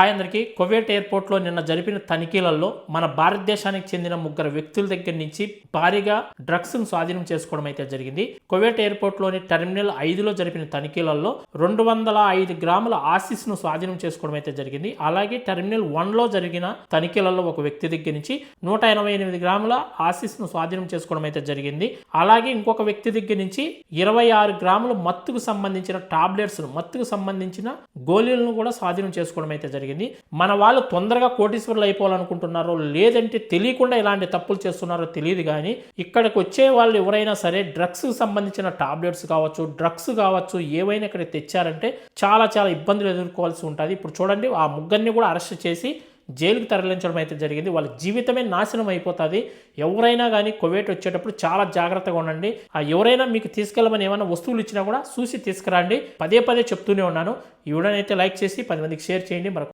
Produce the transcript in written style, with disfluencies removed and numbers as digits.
Hi అందరికీ. Kuwait ఎయిర్పోర్ట్లో నిన్న జరిపిన తనిఖీలలో మన భారతదేశానికి చెందిన ముగ్గురు వ్యక్తుల దగ్గర నుంచి భారీగా డ్రగ్స్ను స్వాధీనం చేసుకోవడం అయితే జరిగింది. కువైట్ ఎయిర్పోర్ట్లోని టెర్మినల్ 5లో జరిపిన తనిఖీలలో 205 గ్రాముల ఆసిస్ను స్వాధీనం చేసుకోవడం అయితే జరిగింది. అలాగే టెర్మినల్ 1లో జరిగిన తనిఖీలలో ఒక వ్యక్తి దగ్గర నుంచి 188 గ్రాముల ఆసిస్ను స్వాధీనం చేసుకోవడం అయితే జరిగింది. అలాగే ఇంకొక వ్యక్తి దగ్గర నుంచి 26 గ్రాముల మత్తుకు సంబంధించిన టాబ్లెట్స్, మత్తుకు సంబంధించిన గోళీలను కూడా స్వాధీనం చేసుకోవడం అయితే జరిగింది. మన వాళ్ళు తొందరగా కోటీశ్వరులు అయిపోవాలనుకుంటున్నారో లేదంటే తెలియకుండా ఇలాంటి తప్పులు చేస్తున్నారో తెలియదు, కానీ ఇక్కడికి వచ్చే వాళ్ళు ఎవరైనా సరే డ్రగ్స్ సంబంధించిన టాబ్లెట్స్ కావచ్చు, డ్రగ్స్ కావచ్చు, ఏవైనా ఇక్కడ తెచ్చారంటే చాలా ఇబ్బందులు ఎదుర్కోవాల్సి ఉంటుంది. ఇప్పుడు చూడండి, ఆ ముగ్గురిని కూడా అరెస్ట్ చేసి జైలుకు తరలించడం అయితే జరిగింది. వాళ్ళ జీవితమే నాశనం అయిపోతుంది. ఎవరైనా కానీ కువైట్ వచ్చేటప్పుడు చాలా జాగ్రత్తగా ఉండండి. ఎవరైనా మీకు తీసుకెళ్ళమని ఏమైనా వస్తువులు ఇచ్చినా కూడా చూసి తీసుకురండి. పదే చెప్తూనే ఉన్నాను. ఈ వీడియోని అయితే లైక్ చేసి 10 మందికి షేర్ చేయండి.